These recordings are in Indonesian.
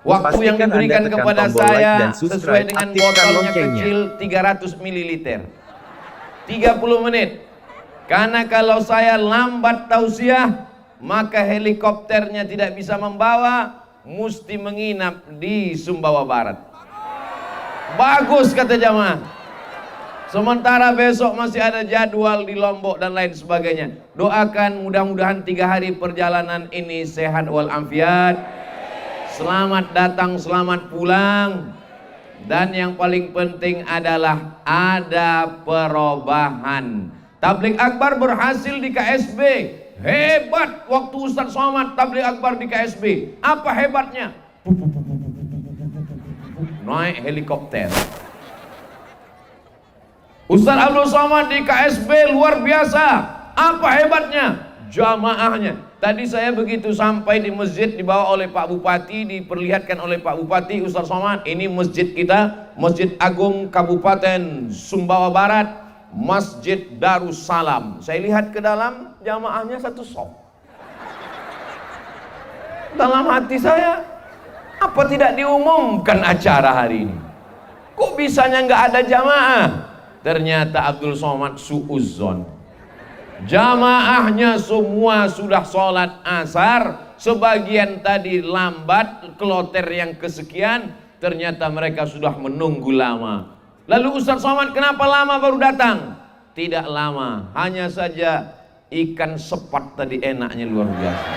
Waktu yang Pastikan diberikan Anda tekan kepada tombol like saya dan sesuai subscribe, dengan aktifkan botolnya loncengnya. kecil 300 ml 30 menit. Karena kalau saya lambat tausiah, maka helikopternya tidak bisa membawa, mesti menginap di Sumbawa Barat. Bagus kata jamaah. Sementara besok masih ada jadwal di Lombok dan lain sebagainya. Doakan mudah-mudahan 3 hari perjalanan ini sehat walafiat. Selamat datang, selamat pulang. Dan yang paling penting adalah ada perubahan. Tabligh akbar berhasil di KSB. Hebat waktu Ustadz Somad tabligh akbar di KSB. Apa hebatnya? Naik helikopter. Ustadz Abdul Somad di KSB luar biasa. Apa hebatnya? Jamaahnya. Tadi saya begitu sampai di masjid dibawa oleh Pak Bupati, diperlihatkan oleh Pak Bupati, Ustadz Somad, ini masjid kita, Masjid Agung Kabupaten Sumbawa Barat, Masjid Darussalam. Saya lihat ke dalam, jamaahnya satu sop. Dalam hati saya, apa tidak diumumkan acara hari ini? Kok bisanya nggak ada jamaah? Ternyata Abdul Somad suuzzon. Jamaahnya semua sudah sholat asar, sebagian tadi lambat, kloter yang kesekian, ternyata mereka sudah menunggu lama. Lalu Ustadz Somad kenapa lama baru datang? Tidak lama, hanya saja ikan sepat tadi enaknya luar biasa.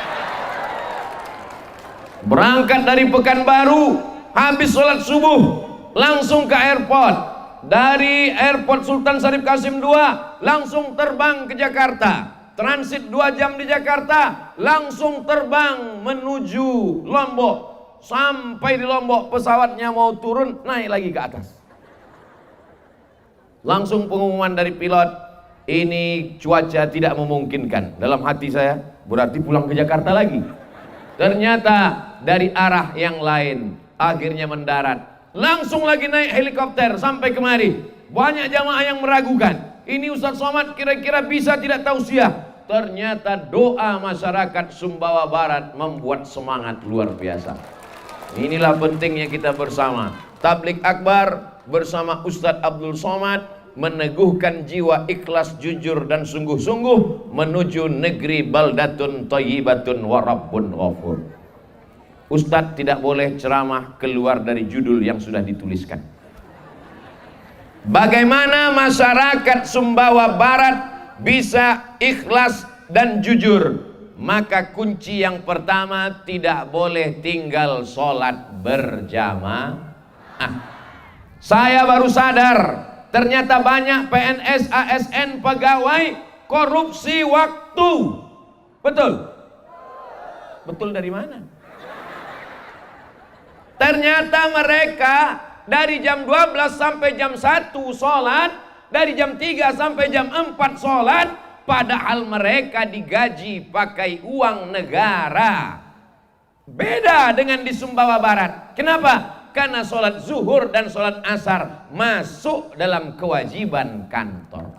Berangkat dari Pekanbaru, habis sholat subuh, langsung ke airport. Dari airport Sultan Syarif Qasim II langsung terbang ke Jakarta, transit 2 jam di Jakarta, langsung terbang menuju Lombok. Sampai di Lombok pesawatnya mau turun, naik lagi ke atas. Langsung pengumuman dari pilot, ini cuaca tidak memungkinkan. Dalam hati saya, berarti pulang ke Jakarta lagi. Ternyata dari arah yang lain, akhirnya mendarat. Langsung lagi naik helikopter sampai kemari. Banyak jamaah yang meragukan, ini Ustadz Somad kira-kira bisa tidak tausiah. Ternyata doa masyarakat Sumbawa Barat membuat semangat luar biasa. Inilah pentingnya kita bersama. Tabligh akbar bersama Ustadz Abdul Somad meneguhkan jiwa ikhlas, jujur dan sungguh-sungguh menuju negeri baldatun thayyibatun wa rabbun ghafur. Ustadz tidak boleh ceramah keluar dari judul yang sudah dituliskan. Bagaimana masyarakat Sumbawa Barat bisa ikhlas dan jujur? Maka kunci yang pertama, tidak boleh tinggal sholat berjamaah. Saya baru sadar, ternyata banyak PNS, ASN, pegawai korupsi waktu. Betul? Betul dari mana? Ternyata mereka dari jam 12 sampai jam 1 sholat, dari jam 3 sampai jam 4 sholat, padahal mereka digaji pakai uang negara. Beda dengan di Sumbawa Barat. Kenapa? Karena sholat zuhur dan sholat asar masuk dalam kewajiban kantor.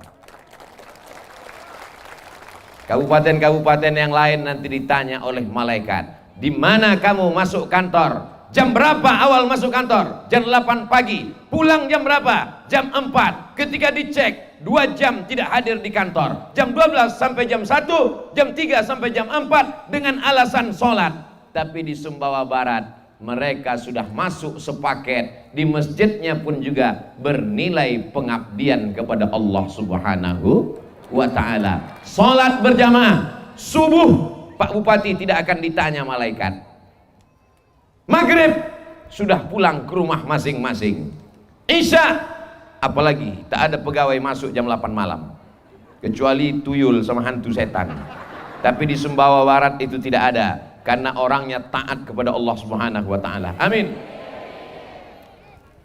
Kabupaten-kabupaten yang lain nanti ditanya oleh malaikat, di mana kamu masuk kantor? Jam berapa awal masuk kantor? Jam 8 pagi. Pulang jam berapa? Jam 4. Ketika dicek, 2 jam tidak hadir di kantor. Jam 12 sampai jam 1, jam 3 sampai jam 4 dengan alasan sholat. Tapi di Sumbawa Barat mereka sudah masuk sepaket. Di masjidnya pun juga bernilai pengabdian kepada Allah Subhanahu wa ta'ala. Sholat berjamaah subuh, Pak Bupati tidak akan ditanya malaikat. Maghrib sudah pulang ke rumah masing-masing. Isya apalagi tak ada pegawai masuk jam 8 malam kecuali tuyul sama hantu setan. Tapi di Sumbawa Barat itu tidak ada, karena orangnya taat kepada Allah Subhanahu wa ta'ala. Amin.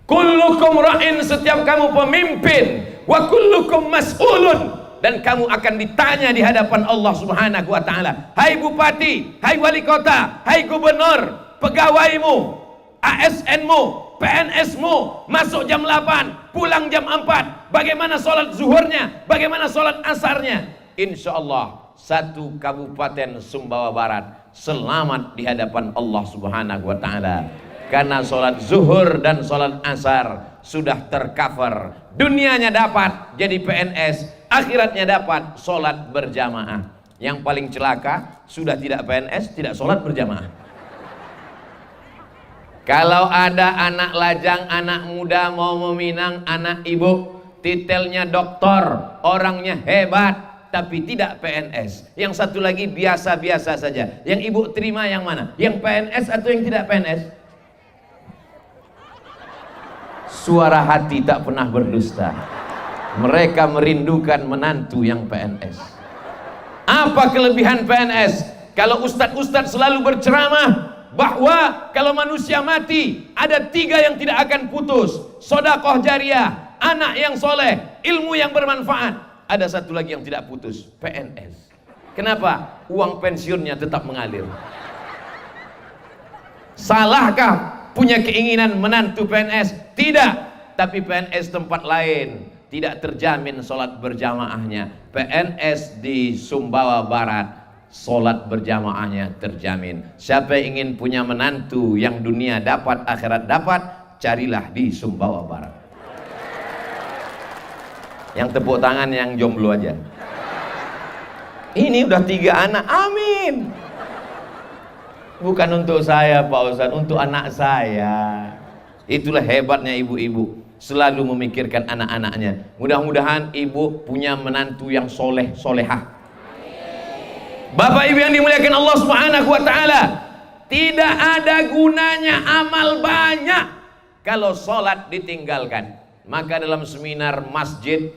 Kullukum ra'in, setiap kamu pemimpin, wa kullukum mas'ulun, dan kamu akan ditanya di hadapan Allah Subhanahu wa ta'ala. Hai bupati, hai wali kota, hai gubernur, pegawaimu, ASN-mu, PNS-mu masuk jam 8, pulang jam 4. Bagaimana sholat zuhurnya? Bagaimana sholat asarnya? Insya Allah satu kabupaten Sumbawa Barat selamat di hadapan Allah Subhanahu wa ta'ala. Karena sholat zuhur dan sholat asar sudah tercover. Dunianya dapat jadi PNS, akhiratnya dapat sholat berjamaah. Yang paling celaka sudah tidak PNS, tidak sholat berjamaah. Kalau ada anak lajang, anak muda mau meminang anak ibu, titelnya doktor, orangnya hebat, tapi tidak PNS. Yang satu lagi biasa-biasa saja. Yang ibu terima yang mana? Yang PNS atau yang tidak PNS? Suara hati tak pernah berdusta. Mereka merindukan menantu yang PNS. Apa kelebihan PNS? Kalau ustadz-ustadz selalu berceramah bahwa kalau manusia mati ada 3 yang tidak akan putus: sedekah jariah, anak yang soleh, ilmu yang bermanfaat. Ada satu lagi yang tidak putus, PNS. Kenapa? Uang pensiunnya tetap mengalir. Salahkah punya keinginan menantu PNS? Tidak. Tapi PNS tempat lain tidak terjamin sholat berjamaahnya. PNS di Sumbawa Barat sholat berjamaahnya terjamin. Siapa yang ingin punya menantu yang dunia dapat akhirat dapat, carilah di Sumbawa Barat. Yang tepuk tangan yang jomblo aja. Ini udah 3 anak, amin. Bukan untuk saya Pak Ustadz, untuk anak saya. Itulah hebatnya ibu-ibu, selalu memikirkan anak-anaknya. Mudah-mudahan ibu punya menantu yang soleh, solehah. Bapak ibu yang dimuliakan Allah Subhanahu wa ta'ala, tidak ada gunanya amal banyak kalau sholat ditinggalkan. Maka dalam seminar Masjid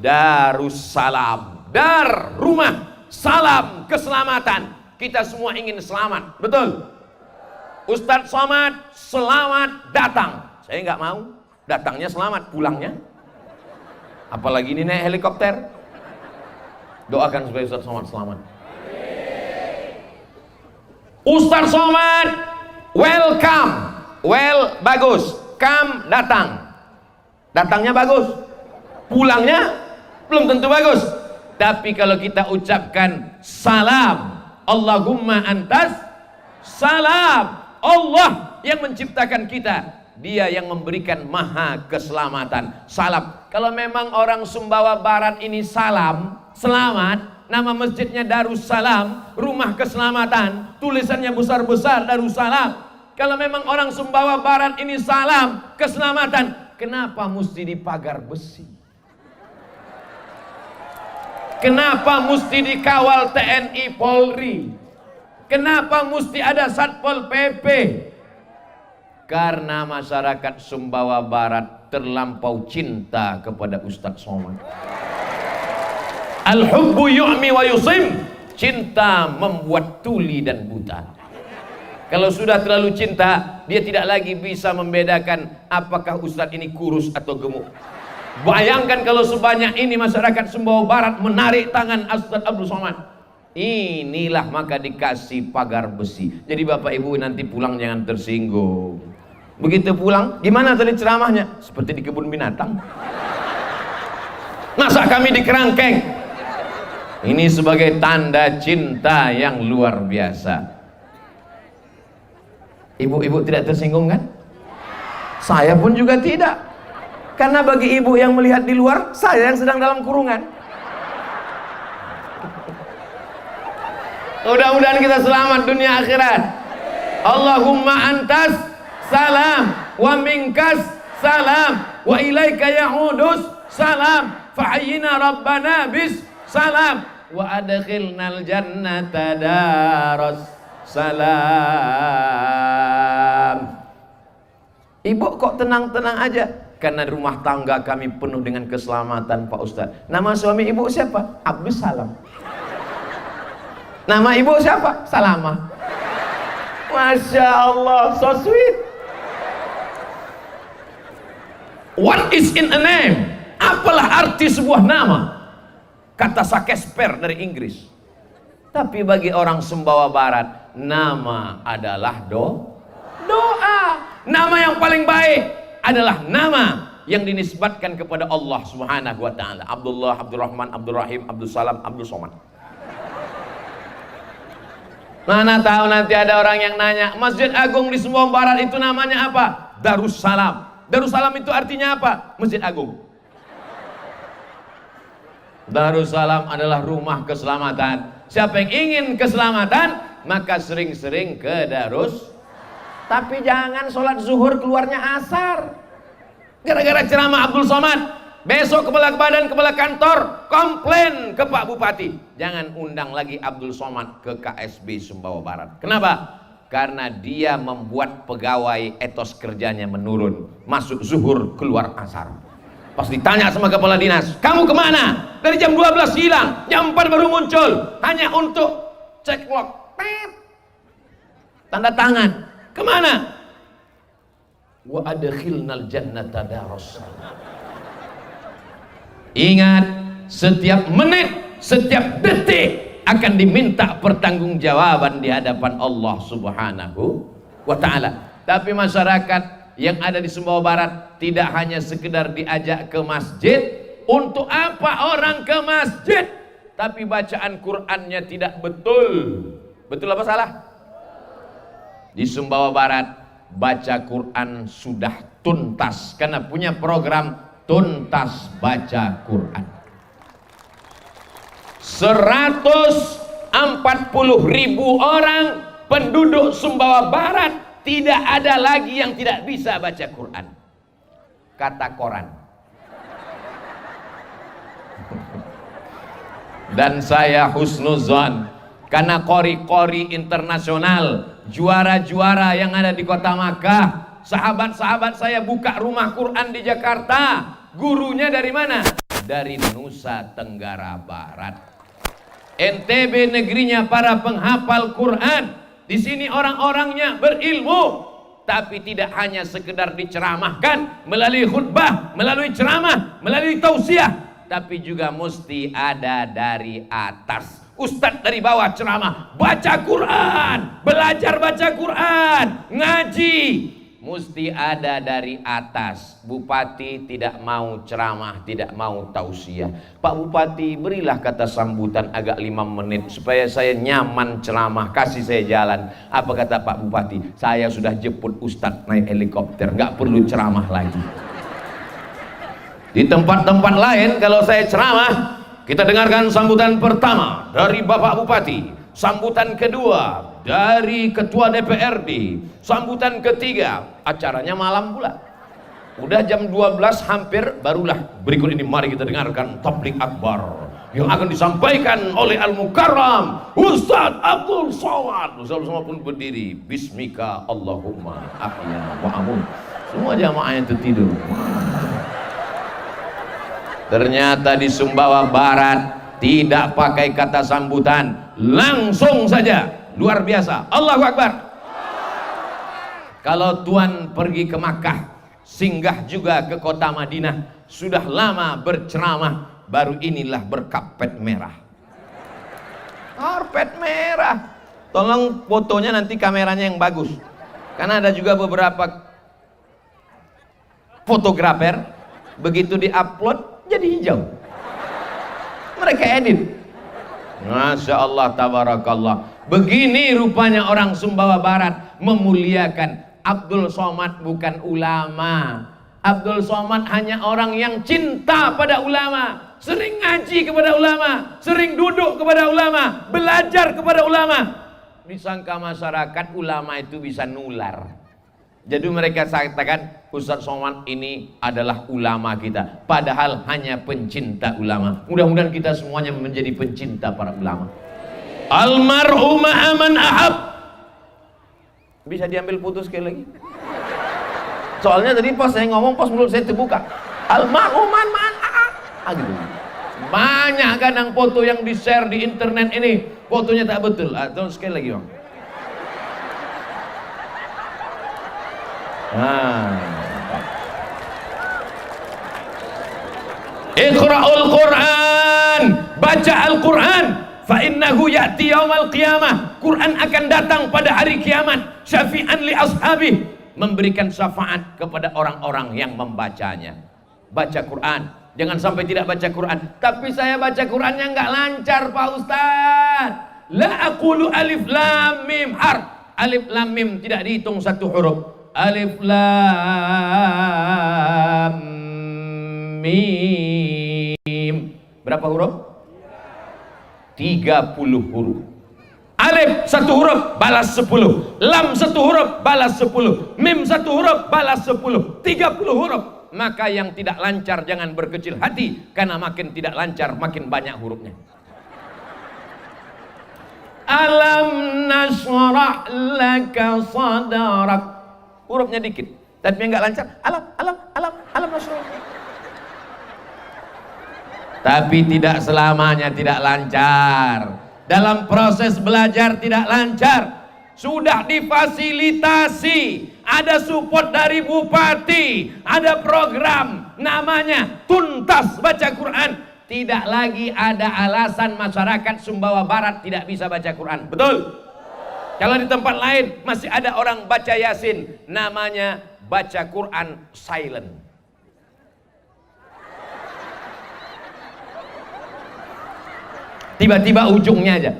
Darussalam, dar rumah, salam keselamatan. Kita semua ingin selamat, betul? Ustadz Somad selamat datang. Saya nggak mau, datangnya selamat, pulangnya apalagi ini naik helikopter. Doakan supaya Ustadz Somad selamat. Ustadz Somad welcome, well bagus, come datang, datangnya bagus, pulangnya belum tentu bagus. Tapi kalau kita ucapkan salam, Allahumma antas salam, Allah yang menciptakan kita, Dia yang memberikan maha keselamatan. Salam. Kalau memang orang Sumbawa Barat ini salam, selamat, nama masjidnya Darussalam, rumah keselamatan, tulisannya besar-besar Darussalam. Kalau memang orang Sumbawa Barat ini salam, keselamatan, kenapa mesti dipagar besi? Kenapa mesti dikawal TNI Polri? Kenapa mesti ada Satpol PP? Karena masyarakat Sumbawa Barat terlampau cinta kepada Ustadz Somad. Al-hubbu yu'mi wa yusim. Cinta membuat tuli dan buta. Kalau sudah terlalu cinta, dia tidak lagi bisa membedakan apakah Ustadz ini kurus atau gemuk. Bayangkan kalau sebanyak ini masyarakat Sumbawa Barat menarik tangan Ustadz Abdul Somad. Inilah maka dikasih pagar besi. Jadi bapak ibu nanti pulang jangan tersinggung. Begitu pulang, gimana tadi ceramahnya? Seperti di kebun binatang. Masa kami di kerangkeng? Ini sebagai tanda cinta yang luar biasa. Ibu-ibu tidak tersinggung kan? Saya pun juga tidak. Karena bagi ibu yang melihat di luar, saya yang sedang dalam kurungan. Mudah-mudahan kita selamat dunia akhirat. Allahumma antas salam wa minkas salam wa ilaika ya'udus salam fahayyina rabbana bis salam wa adkhilnal jannata daras salam. Ibu kok tenang-tenang aja? Karena rumah tangga kami penuh dengan keselamatan Pak Ustadz. Nama suami ibu siapa? Abdus Salam. Nama ibu siapa? Salamah. Masya Allah, so sweet. What is in a name? Apalah arti sebuah nama? Kata Shakespeare dari Inggris. Tapi bagi orang Sumbawa Barat, nama adalah doa. Nama yang paling baik adalah nama yang dinisbatkan kepada Allah Subhanahu wa ta'ala. Abdullah, Abdurrahman, Abdurrahim, Abdul Salam, Abdul Somad. Mana tahu nanti ada orang yang nanya, Masjid Agung di Sumbawa Barat itu namanya apa? Darussalam. Darussalam itu artinya apa? Masjid Agung. Darussalam adalah rumah keselamatan. Siapa yang ingin keselamatan, maka sering-sering ke Darus. Tapi jangan sholat zuhur keluarnya asar. Gara-gara ceramah Abdul Somad, besok kepala badan, kepala kantor komplain ke Pak Bupati, jangan undang lagi Abdul Somad ke KSB Sumbawa Barat. Kenapa? Karena dia membuat pegawai etos kerjanya menurun. Masuk zuhur, keluar asar. Pas ditanya sama kepala dinas, kamu kemana? Dari jam 12 hilang, jam 4 baru muncul, hanya untuk cek log, tanda tangan. Kemana? Wa adkhilnal jannata darussalam. Ingat, setiap menit, setiap detik akan diminta pertanggungjawaban di hadapan Allah Subhanahu wa ta'ala. Tapi masyarakat yang ada di Sumbawa Barat tidak hanya sekedar diajak ke masjid. Untuk apa orang ke masjid tapi bacaan Qur'annya tidak betul? Betul apa salah? Di Sumbawa Barat baca Quran sudah tuntas karena punya program tuntas baca Quran. 140.000 orang penduduk Sumbawa Barat tidak ada lagi yang tidak bisa baca Quran. Kata koran. Dan saya husnuzon karena kori-kori internasional, juara-juara yang ada di kota Makkah, sahabat-sahabat saya buka rumah Quran di Jakarta. Gurunya dari mana? Dari Nusa Tenggara Barat. NTB negerinya para penghafal Quran. Di sini orang-orangnya berilmu, tapi tidak hanya sekedar diceramahkan melalui khutbah, melalui ceramah, melalui tausiah, tapi juga mesti ada dari atas. Ustadz dari bawah ceramah, baca Quran, belajar baca Quran, ngaji, mesti ada dari atas. Bupati tidak mau ceramah, tidak mau tausiah. Pak Bupati, berilah kata sambutan agak 5 menit supaya saya nyaman ceramah, kasih saya jalan. Apa kata Pak Bupati? Saya sudah jemput Ustadz naik helikopter, nggak perlu ceramah lagi. Di tempat-tempat lain kalau saya ceramah, kita dengarkan sambutan pertama dari Bapak Bupati, sambutan kedua dari Ketua DPRD, sambutan ketiga, acaranya malam pula. Udah jam 12 hampir, barulah berikut ini mari kita dengarkan tabligh akbar yang akan disampaikan oleh Al-Mukarram Ustadz Abdul Somad. Ustadz Somad pun berdiri, Bismika Allahumma ahya wa amun. Semua jamaahnya tertidur. Ternyata di Sumbawa Barat tidak pakai kata sambutan, langsung saja, luar biasa, Allahu Akbar. Kalau Tuan pergi ke Makkah, singgah juga ke kota Madinah, sudah lama berceramah, baru inilah berkarpet merah. Karpet merah. Tolong fotonya nanti kameranya yang bagus, karena ada juga beberapa fotografer begitu diupload jadi hijau. Mereka edit. Masya Allah, tabarakallah. Begini rupanya orang Sumbawa Barat memuliakan. Abdul Somad bukan ulama. Abdul Somad hanya orang yang cinta pada ulama, sering ngaji kepada ulama, sering duduk kepada ulama, belajar kepada ulama. Disangka masyarakat ulama itu bisa nular. Jadi mereka katakan Ustadz Somad ini adalah ulama kita, padahal hanya pencinta ulama. Mudah-mudahan kita semuanya menjadi pencinta para ulama. Almar'u ma'aman ahab. Bisa diambil putus sekali lagi? Soalnya tadi pas saya ngomong, pas mulut saya terbuka. Almar'u ma'aman ahab. Gitu. Banyak kadang foto yang di-share di internet ini, fotonya tak betul. Atau sekali lagi bang. Iqra'ul Quran, baca Al-Quran, fa innahu ya'ti yaumal qiyamah. Quran akan datang pada hari kiamat, syafi'an li ashabi, memberikan syafaat kepada orang-orang yang membacanya. Baca Quran, jangan sampai tidak baca Quran. Tapi saya baca Qurannya nggak lancar Pak Ustadz. La aqulu alif lam mim harf. Alif lam mim tidak dihitung satu huruf. Alif lam mim. Berapa huruf? 30 huruf. Alif satu huruf balas 10. Lam satu huruf balas 10. Mim satu huruf balas 10. 30 huruf. Maka yang tidak lancar jangan berkecil hati, karena makin tidak lancar makin banyak hurufnya. Alam nashrah laka sadrak. Hurufnya dikit, tapi enggak lancar. Alam nashrah. Tapi tidak selamanya tidak lancar. Dalam proses belajar tidak lancar. Sudah difasilitasi, ada support dari bupati, ada program namanya Tuntas Baca Quran. Tidak lagi ada alasan masyarakat Sumbawa Barat tidak bisa baca Quran. Betul? Kalau di tempat lain masih ada orang baca Yasin, namanya baca Quran silent. Tiba-tiba ujungnya aja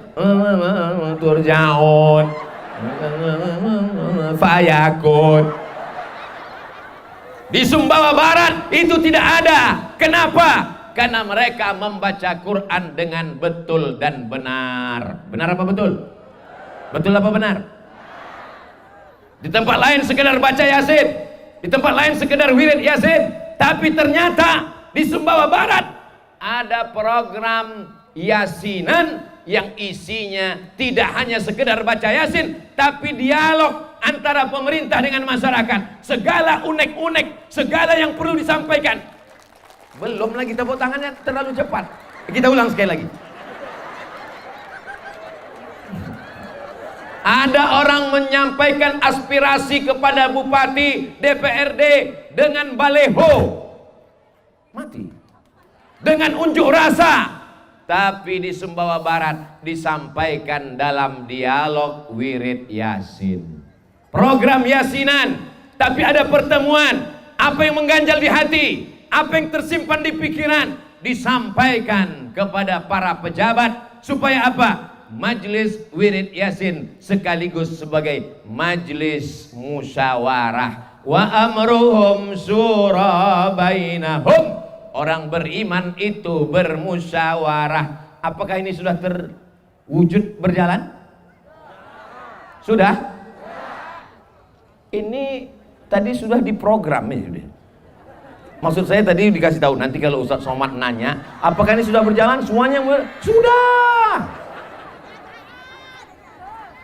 turjaun fayakun. Di Sumbawa Barat itu tidak ada. Kenapa? Karena mereka membaca Quran dengan betul dan benar. Benar apa betul? Betul apa benar? Di tempat lain sekedar baca Yasin, di tempat lain sekedar wirid Yasin. Tapi ternyata di Sumbawa Barat ada program Yasinan yang isinya tidak hanya sekedar baca Yasin, tapi dialog antara pemerintah dengan masyarakat. Segala unek-unek, segala yang perlu disampaikan. Belum lagi tepuk tangannya terlalu cepat. Kita ulang sekali lagi. Ada orang menyampaikan aspirasi kepada bupati, DPRD dengan baleho. Mati. Dengan unjuk rasa. Tapi di Sumbawa Barat disampaikan dalam dialog wirid Yasin. Program Yasinan, tapi ada pertemuan. Apa yang mengganjal di hati, apa yang tersimpan di pikiran, disampaikan kepada para pejabat. Supaya apa? Majelis wirid Yasin sekaligus sebagai majelis musyawarah. Wa amruhum syura bainahum. Orang beriman itu bermusyawarah. Apakah ini sudah terwujud berjalan? Sudah? Ini tadi sudah diprogram ya. Maksud saya tadi dikasih tahu, nanti kalau Ustaz Somad nanya, apakah ini sudah berjalan? Semuanya sudah.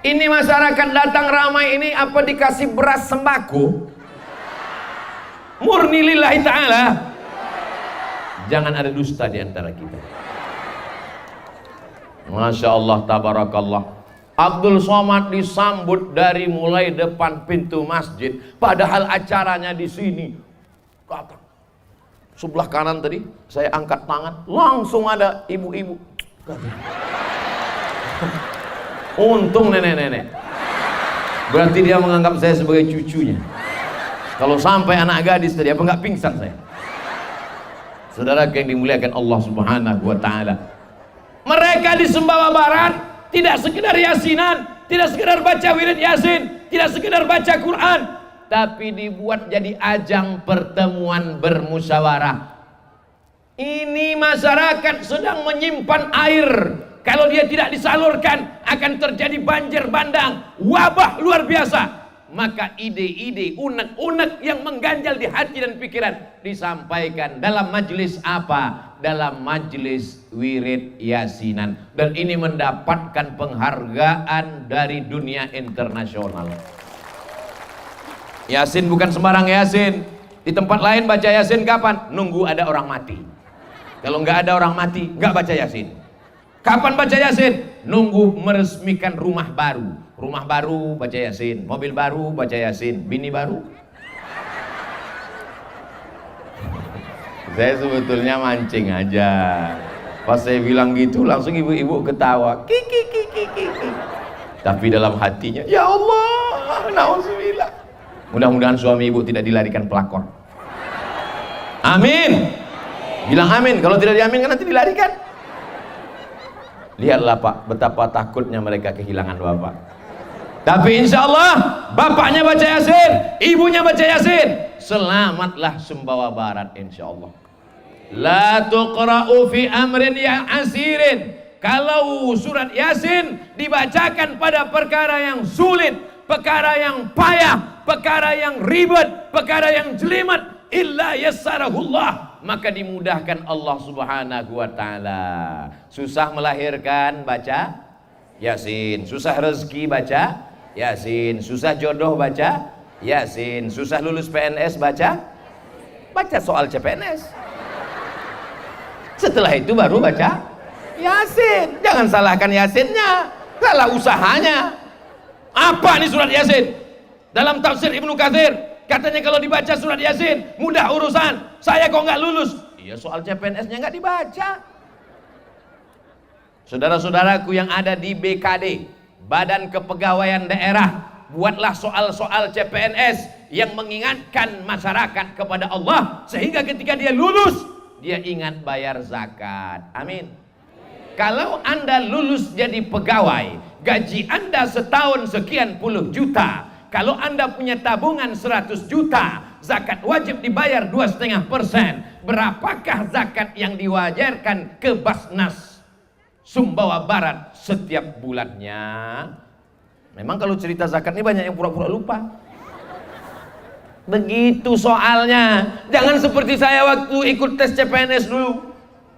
Ini masyarakat datang ramai ini apa dikasih beras sembako? Murni lillahi ta'ala. Jangan ada dusta di antara kita. Masya Allah, tabarakallah. Abdul Somad disambut dari mulai depan pintu masjid. Padahal acaranya di sini. Datang. Sebelah kanan tadi, saya angkat tangan. Langsung ada ibu-ibu. Untung nenek-nenek. Berarti dia menganggap saya sebagai cucunya. Kalau sampai anak gadis tadi, apa nggak pingsan saya? Saudara yang dimuliakan Allah Subhanahu wa ta'ala. Mereka di Sumbawa Barat tidak sekedar yasinan, tidak sekedar baca wirid Yasin, tidak sekedar baca Quran, tapi dibuat jadi ajang pertemuan bermusyawarah. Ini masyarakat sedang menyimpan air. Kalau dia tidak disalurkan akan terjadi banjir bandang, wabah luar biasa. Maka ide-ide unek-unek yang mengganjal di hati dan pikiran disampaikan dalam majelis apa? Dalam majelis wirid Yasinan. Dan ini mendapatkan penghargaan dari dunia internasional. Yasin bukan sembarang Yasin. Di tempat lain baca Yasin kapan? Nunggu ada orang mati. Kalau nggak ada orang mati, nggak baca Yasin. Kapan baca Yasin? Nunggu meresmikan rumah baru. Rumah baru baca Yasin, mobil baru baca Yasin, bini baru. Saya sebetulnya mancing aja. Pas saya bilang gitu langsung ibu-ibu ketawa. Kiki. Tapi dalam hatinya, ya Allah, nauzubillah. Mudah-mudahan suami ibu tidak dilarikan pelakor. Amin. Bilang amin. Kalau tidak diaminkan nanti dilarikan. Lihatlah Pak, betapa takutnya mereka kehilangan bapak. Tapi insya Allah bapaknya baca Yasin, ibunya baca Yasin, selamatlah Sumbawa Barat insya Allah. La tuqra'u fi amrin ya asirin. Kalau surat Yasin dibacakan pada perkara yang sulit, perkara yang payah, perkara yang ribet, perkara yang jelimet, illa yassarahullah, maka dimudahkan Allah Subhanahu wa taala. Susah melahirkan, baca Yasin. Susah rezeki, baca Yasin. Susah jodoh, baca Yasin. Susah lulus PNS, baca soal CPNS. Setelah itu baru baca Yasin. Jangan salahkan Yasinnya, salah usahanya. Apa nih surat Yasin? Dalam tafsir Ibnu Katsir katanya kalau dibaca surat Yasin mudah urusan. Saya kok nggak lulus? Iya, soal CPNS-nya nggak dibaca. Saudara-saudaraku yang ada di BKD, Badan Kepegawaian Daerah, buatlah soal-soal CPNS yang mengingatkan masyarakat kepada Allah, sehingga ketika dia lulus dia ingat bayar zakat. Amin. Kalau Anda lulus jadi pegawai, gaji Anda setahun sekian puluh juta. Kalau Anda punya tabungan 100 juta, zakat wajib dibayar 2,5%. Berapakah zakat yang diwajarkan ke Basnas Sumbawa Barat setiap bulannya? Memang kalau cerita zakat ini banyak yang pura-pura lupa. Begitu soalnya. Jangan seperti saya waktu ikut tes CPNS dulu.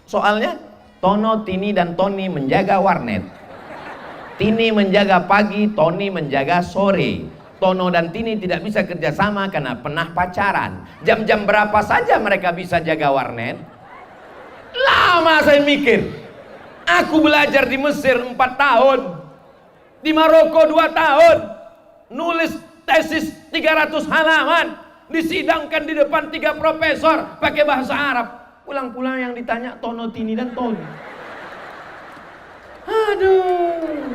Soalnya Tono, Tini, dan Tony menjaga warnet. Tini menjaga pagi, Tony menjaga sore. Tono dan Tini tidak bisa kerjasama karena pernah pacaran. Jam-jam berapa saja mereka bisa jaga warnet? Lama saya mikir. Aku belajar di Mesir 4 tahun, di Maroko 2 tahun, nulis tesis 300 halaman, disidangkan di depan 3 profesor pakai bahasa Arab. Pulang-pulang yang ditanya Tono, Tini, dan Tony. Aduh.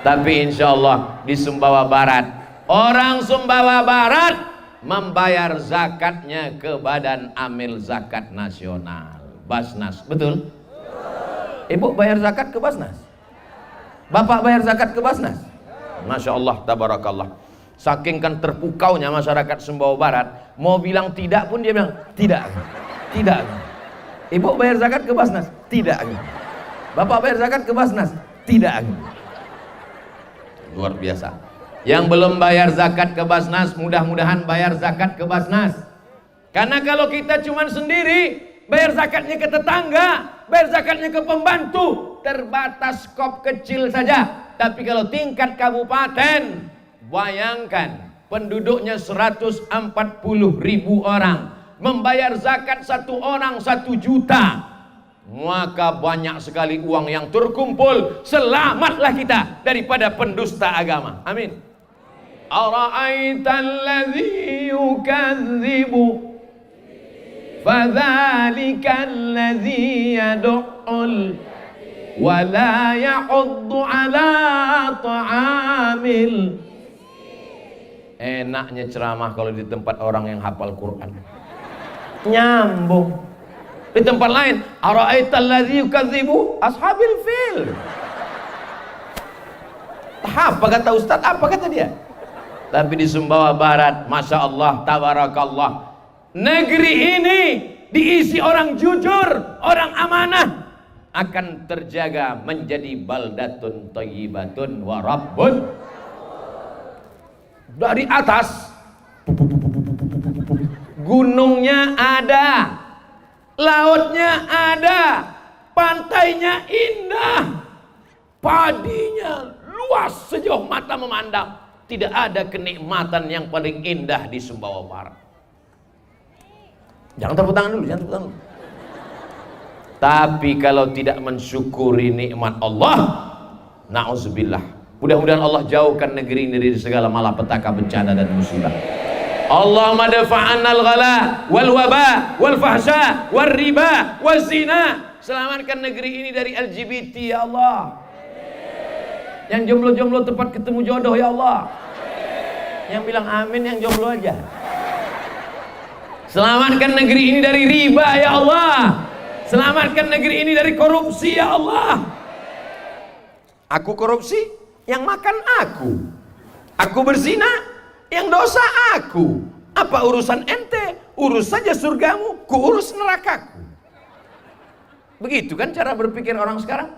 Tapi insya Allah di Sumbawa Barat, orang Sumbawa Barat membayar zakatnya ke Badan Amil Zakat Nasional, Basnas. Betul? Ibu bayar zakat ke Basnas? Bapak bayar zakat ke Basnas? Masya Allah, tabarakallah. Saking kan terpukaunya masyarakat Sumbawa Barat, mau bilang tidak pun dia bilang tidak, tidak. Ibu bayar zakat ke Basnas? Tidak. Bapak bayar zakat ke Basnas? Tidak. Luar biasa. Yang belum bayar zakat ke Basnas, mudah-mudahan bayar zakat ke Basnas. Karena kalau kita cuma sendiri, bayar zakatnya ke tetangga, bayar zakatnya ke pembantu, terbatas skop kecil saja. Tapi kalau tingkat kabupaten, bayangkan penduduknya 140.000 orang, membayar zakat 1 orang 1 juta. Maka banyak sekali uang yang terkumpul. Selamatlah kita daripada pendusta agama. Amin. Ara'aital ladzi yukadzibu fadzalikal ladzi yad'ul wa la ya'uddu ala ta'amil. Enaknya ceramah kalau di tempat orang yang hafal Quran. Nyambung. Di tempat lain, ara'aital ladzi yukadzibu ashabil fil. Apa kata Ustaz? Apa kata dia? Tapi di Sumbawa Barat, Masya Allah, tabarakallah, negeri ini diisi orang jujur, orang amanah, akan terjaga menjadi baldatun thayyibatun wa rabbun. Dari atas gunungnya ada, lautnya ada, pantainya indah, padinya luas sejauh mata memandang. Tidak ada kenikmatan yang paling indah di Sumbawa Barat. Jangan tepuk tangan dulu, jangan tepuk tangan dulu. Tapi kalau tidak mensyukuri nikmat Allah, na'udzubillah, mudah-mudahan Allah jauhkan negeri ini dari segala malapetaka, bencana dan musibah. Allahumma dafa'anna al-ghala wal waba wal fahsya wal riba wal zina. Selamatkan negeri ini dari LGBT ya Allah. Yang jomblo-jomblo tempat ketemu jodoh ya Allah. Yang bilang amin yang jomblo aja. Selamatkan negeri ini dari riba ya Allah. Selamatkan negeri ini dari korupsi ya Allah. Aku korupsi, yang makan aku. Aku berzina, yang dosa aku. Apa urusan ente? Urus saja surgamu, ku urus nerakaku. Begitu kan cara berpikir orang sekarang?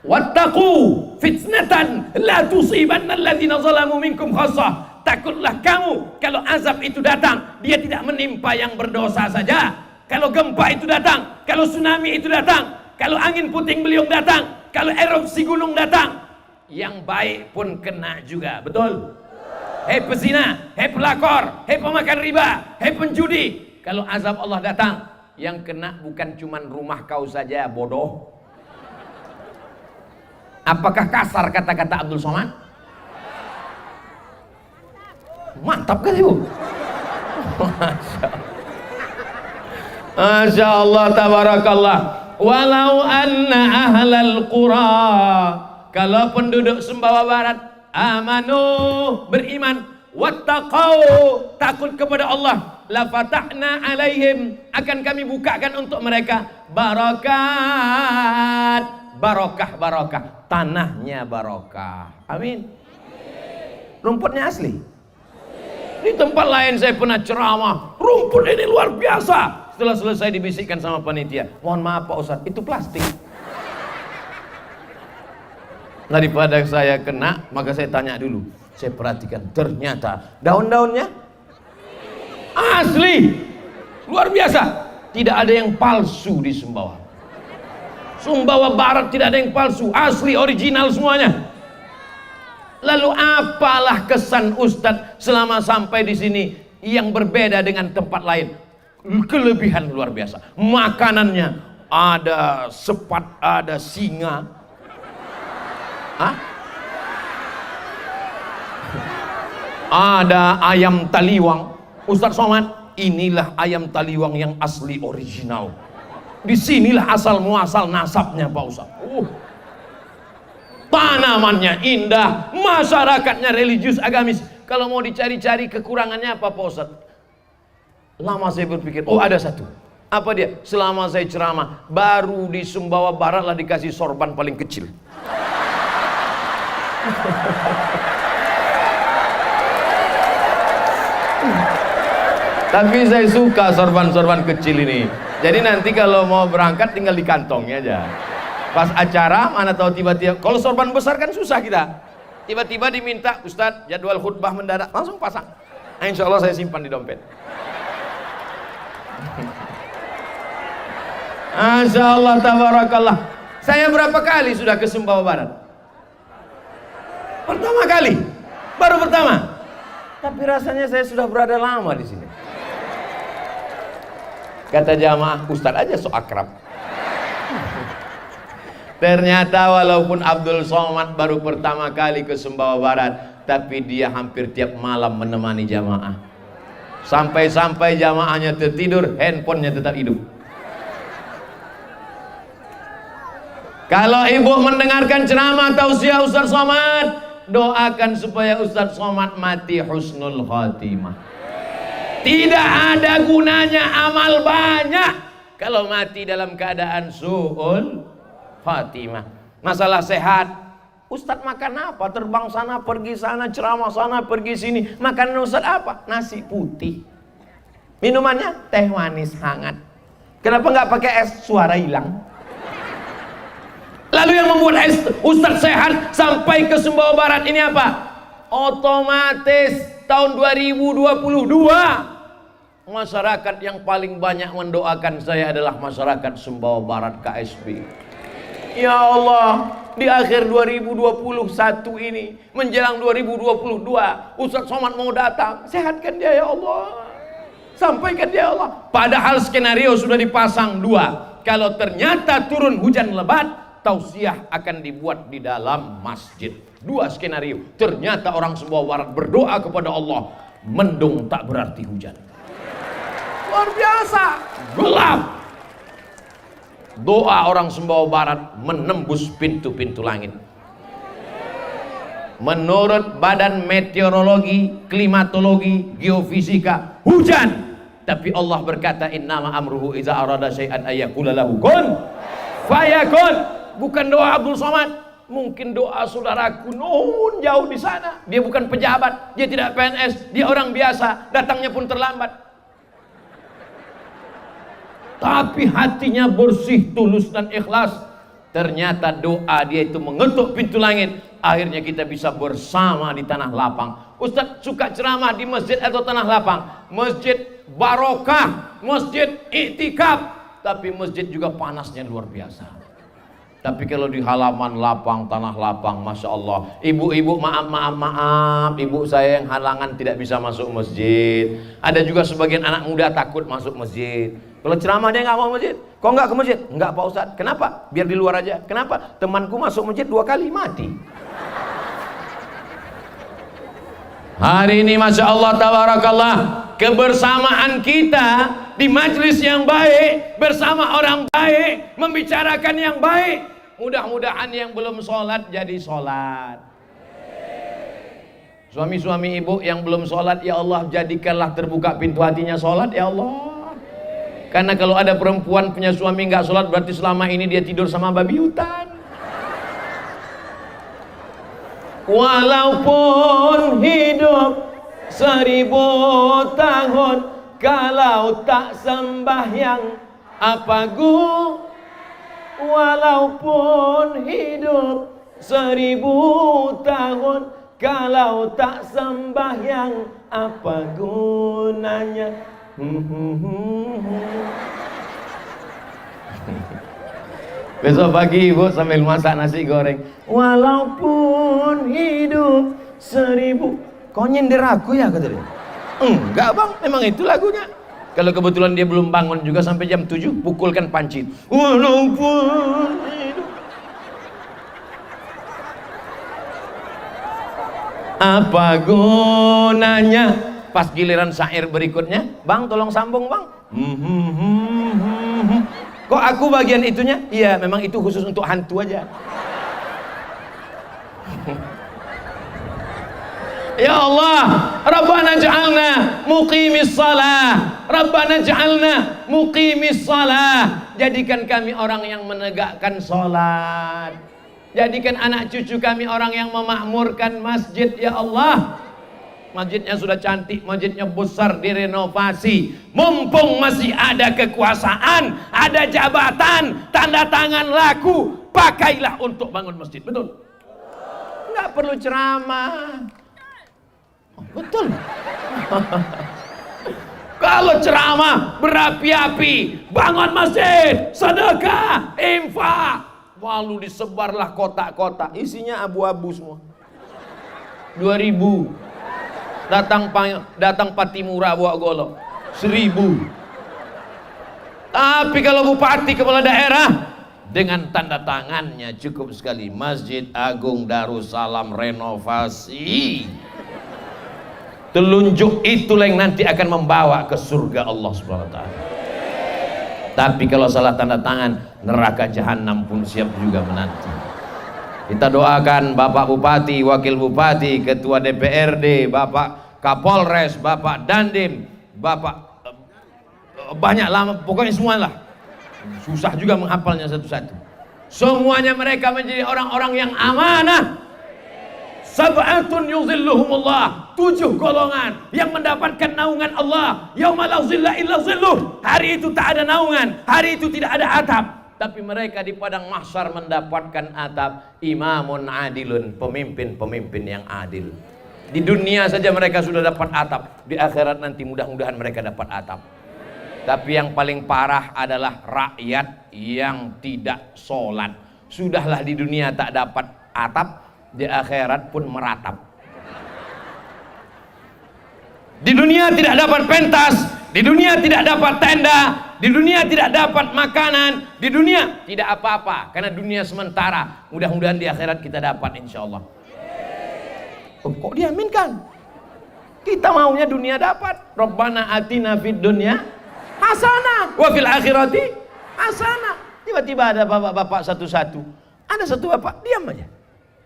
Wattaqu fitnatan la tusibanna alladziina zalamu minkum khassah. Takutlah kamu kalau azab itu datang, dia tidak menimpa yang berdosa saja. Kalau gempa itu datang, kalau tsunami itu datang, kalau angin puting beliung datang, kalau erupsi gunung datang, yang baik pun kena juga. Betul? Hei pezina, hei pelakor, hei pemakan riba, hei penjudi, kalau azab Allah datang, yang kena bukan cuma rumah kau saja, bodoh. Apakah kasar kata-kata Abdul Somad? Mantap kan ibu? Masya Allah, tabarakallah. Walau anna ahlal qura, kalau penduduk Sumbawa Barat amanu, beriman, wattaqau, takut kepada Allah, la fatahna alaihim, akan kami bukakan untuk mereka barakat, barokah, tanahnya barokah. Amin. Rumputnya asli. Di tempat lain saya pernah ceramah, rumput ini luar biasa. Setelah selesai dibisikkan sama panitia, mohon maaf Pak Ustadz, itu plastik. Daripada saya kena, maka saya tanya dulu. Saya perhatikan, ternyata daun-daunnya asli, luar biasa. Tidak ada yang palsu di Sumbawa. Sumbawa Barat tidak ada yang palsu, asli, original semuanya. Lalu apalah kesan Ustadz selama sampai di sini yang berbeda dengan tempat lain? Kelebihan luar biasa. Makanannya ada sepat, ada singa. Hah? Ada ayam taliwang. Ustadz Somad, inilah ayam taliwang yang asli original. Disinilah asal muasal nasabnya Pak Ustadz. Tanamannya indah, masyarakatnya religius agamis. Kalau mau dicari-cari kekurangannya apa Pak Ustadz? Lama saya berpikir, oh ada satu. Apa dia? Selama saya ceramah, baru di Sumbawa Barat lah dikasih sorban paling kecil. Tapi saya suka sorban-sorban kecil ini. Jadi nanti kalau mau berangkat tinggal di kantongnya aja. Pas acara mana tahu tiba-tiba, kalau sorban besar kan susah kita. Tiba-tiba diminta, Ustadz jadwal khutbah mendadak, langsung pasang. Nah, insya Allah saya simpan di dompet. Masya Allah, tabarakallah. Saya berapa kali sudah ke Sumbawa Barat? Pertama kali, baru pertama. Tapi rasanya saya sudah berada lama di sini. Kata jamaah, Ustadz aja so akrab. Ternyata walaupun Abdul Somad baru pertama kali ke Sumbawa Barat, tapi dia hampir tiap malam menemani jamaah. Sampai-sampai jamaahnya tertidur, handphonenya tetap hidup. Kalau ibu mendengarkan ceramah tausiah Ustadz Somad, doakan supaya Ustadz Somad mati husnul khatimah. Tidak ada gunanya amal banyak kalau mati dalam keadaan su'ul khatimah. Masalah sehat, Ustadz makan apa? Terbang sana, pergi sana, ceramah sana, pergi sini. Makanan Ustadz apa? Nasi putih. Minumannya teh manis hangat. Kenapa nggak pakai es? Suara hilang. Lalu yang membuat Ustadz sehat sampai ke Sumbawa Barat ini apa? Otomatis tahun 2022 masyarakat yang paling banyak mendoakan saya adalah masyarakat Sumbawa Barat KSB. Ya Allah, di akhir 2021 ini menjelang 2022 Ustadz Somad mau datang, sehatkan dia ya Allah, sampaikan dia ya Allah. Padahal skenario sudah dipasang dua. Kalau ternyata turun hujan lebat, tausiah akan dibuat di dalam masjid. Dua skenario. Ternyata orang Sumbawa Barat berdoa kepada Allah, mendung tak berarti hujan. Luar biasa. Gelap. Doa orang Sumbawa Barat menembus pintu-pintu langit. Menurut Badan Meteorologi, Klimatologi, Geofisika, hujan. Tapi Allah berkata, innama amruhu iza arada syai'an ayyakula lahu kun fayakun. Bukan doa Abdul Somad, mungkin doa saudaraku nun jauh di sana. Dia bukan pejabat, dia tidak PNS, dia orang biasa, datangnya pun terlambat. Tapi hatinya bersih, tulus dan ikhlas. Ternyata doa dia itu mengetuk pintu langit. Akhirnya kita bisa bersama di tanah lapang. Ustadz suka ceramah di masjid atau tanah lapang? Masjid barokah, masjid iktikaf, tapi masjid juga panasnya luar biasa. Tapi kalau di halaman lapang, tanah lapang, Masya Allah. Ibu-ibu maaf, ibu saya yang halangan tidak bisa masuk masjid. Ada juga sebagian anak muda takut masuk masjid. Kalau ceramah dia nggak mau masjid. Kok nggak ke masjid? Nggak Pak Ustadz. Kenapa? Biar di luar aja. Kenapa? Temanku masuk masjid 2 kali mati. Hari ini Masya Allah tabarakallah, kebersamaan kita di majlis yang baik, bersama orang baik, membicarakan yang baik. Mudah-mudahan yang belum sholat jadi sholat. Suami-suami ibu yang belum sholat, ya Allah jadikanlah terbuka pintu hatinya sholat ya Allah. Karena kalau ada perempuan punya suami nggak sholat, berarti selama ini dia tidur sama babi hutan. Walaupun hidup 1000 tahun, kalau tak sembahyang apa gunanya? Walaupun hidup 1000 tahun, kalau tak sembahyang apa gunanya? Besok pagi ibu sambil masak nasi goreng. Walaupun hidup 1000. Kau nyindir aku ya katanya. Enggak bang, memang itu lagunya. Kalau kebetulan dia belum bangun juga sampai jam 7, pukulkan panci. Walaupun hidup. Apa gunanya? Pas giliran syair berikutnya, bang tolong sambung bang. Kok aku bagian itunya? Iya, memang itu khusus untuk hantu aja. Ya Allah, Rabbana ja'alna muqimis salah. Rabbana ja'alna muqimis salah. Jadikan kami orang yang menegakkan salat. Jadikan anak cucu kami orang yang memakmurkan masjid ya Allah. Masjidnya sudah cantik, masjidnya besar, direnovasi. Mumpung masih ada kekuasaan, ada jabatan, tanda tangan laku, pakailah untuk bangun masjid. Betul? Nggak perlu ceramah. Oh, betul. Kalau ceramah berapi-api, bangun masjid, sedekah, infak, lalu disebarlah kotak-kotak, isinya abu-abu semua. 2000. Datang Patimura bawa golok 1000. Tapi kalau bupati kepala daerah dengan tanda tangannya cukup sekali. Masjid Agung Darussalam renovasi. Telunjuk itulah yang nanti akan membawa ke surga Allah Subhanahu wa taala. Tapi kalau salah tanda tangan, neraka jahanam pun siap juga menanti. Kita doakan Bapak Bupati, Wakil Bupati, Ketua DPRD, Bapak Kapolres, Bapak Dandim, Bapak banyak lama, pokoknya semualah. Susah juga menghafalnya satu-satu. Semuanya mereka menjadi orang-orang yang amanah. Sab'atun yuzilluhumullah, 7 golongan yang mendapatkan naungan Allah. Yauma la zilla illa zilluh. Hari itu tak ada naungan, hari itu tidak ada atap. Tapi mereka di padang mahsyar mendapatkan atap. Imamun adilun, pemimpin-pemimpin yang adil. Di dunia saja mereka sudah dapat atap, di akhirat nanti mudah-mudahan mereka dapat atap. Tapi yang paling parah adalah rakyat yang tidak sholat. Sudahlah di dunia tak dapat atap, di akhirat pun meratap. Di dunia tidak dapat pentas, di dunia tidak dapat tenda, di dunia tidak dapat makanan, di dunia tidak apa-apa, karena dunia sementara. Mudah-mudahan di akhirat kita dapat insya Allah. Oh, kok diaminkan? Kita maunya dunia dapat. Rabbana atina fid dunya hasanah wa fil akhirati hasanah. Tiba-tiba ada bapak-bapak satu-satu. Ada satu bapak diam aja.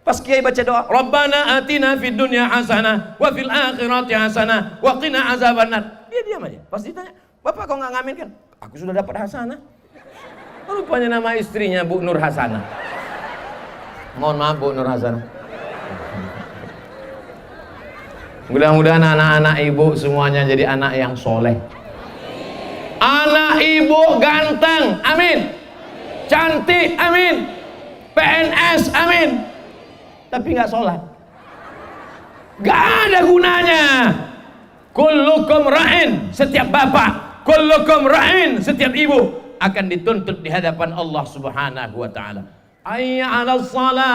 Pas kiai baca doa, Rabbana atina fid dunya hasanah wa fil akhirati hasanah wa qina azabannar. Dia diam aja. Pas ditanya, Bapak kok nggak ngamin kan? Aku sudah dapat Hasanah. Rupanya nama istrinya Bu Nur Hasanah. Mohon maaf Bu Nur Hasanah. Mudah-mudahan anak-anak ibu semuanya jadi anak yang soleh. Anak ibu ganteng, amin. Cantik, amin. PNS, amin. Tapi nggak sholat. Gak ada gunanya. Kullukum ra'in, setiap bapak, kullukum ra'in, setiap ibu akan dituntut di hadapan Allah Subhanahu wa taala. Hayya 'alas shalah.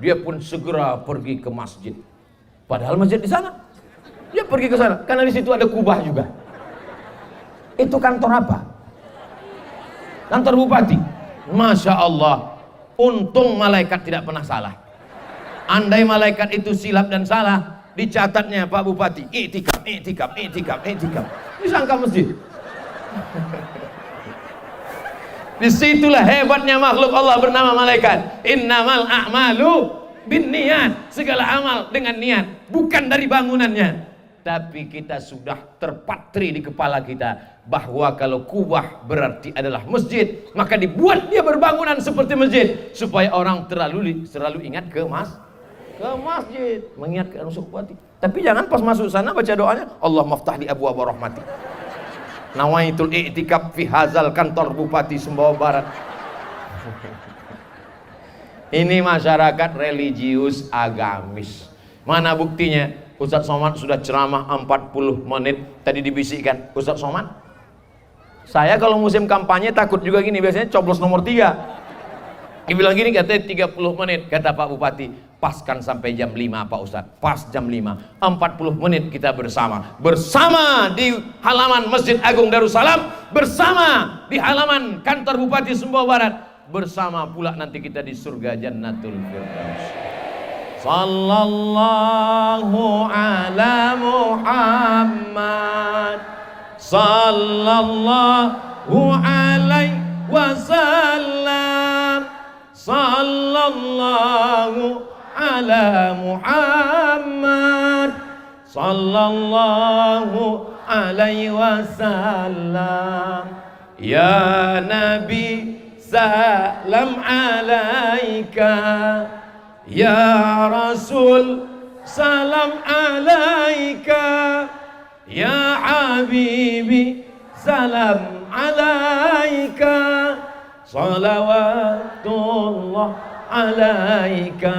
Dia pun segera pergi ke masjid. Padahal masjid di sana. Dia pergi ke sana karena di situ ada kubah juga. Itu kantor apa? Kantor bupati. Masya Allah. Untung malaikat tidak pernah salah. Andai malaikat itu silap dan salah, dicatatnya Pak Bupati, i'tikaf. Disangka masjid. Disitulah hebatnya makhluk Allah bernama malaikat. Innamal a'malu binniyat. Segala amal dengan niat, bukan dari bangunannya. Tapi kita sudah terpatri di kepala kita bahwa kalau kubah berarti adalah masjid, maka dibuat dia berbangunan seperti masjid supaya orang selalu ingat ke masjid, mengingatkan masuk bupati. Tapi jangan pas masuk sana baca doanya, Allah maftah li abwaab rahmati. Nawaitul i'tikaf fi hazal kantor Bupati Sumbawa Barat. Ini masyarakat religius agamis. Mana buktinya? Ustadz Somad sudah ceramah 40 menit. Tadi dibisikkan, Ustadz Somad, saya kalau musim kampanye takut juga gini, biasanya coblos nomor 3. Dibilang gini, katanya 30 menit. Kata Pak Bupati, paskan sampai jam 5 Pak Ustadz. Pas jam 5, 40 menit kita bersama di halaman Masjid Agung Darussalam, bersama di halaman kantor Bupati Sumbawa Barat, bersama pula nanti kita di surga Jannatul Firdaus. Sallallahu ala Muhammad, sallallahu alaihi wasallam, sallallahu ala Muhammad, sallallahu alaihi wasallam. Ya Nabi salam alaika, ya Rasul salam alaika, ya Habibi salam alaika, salawatullah alaika.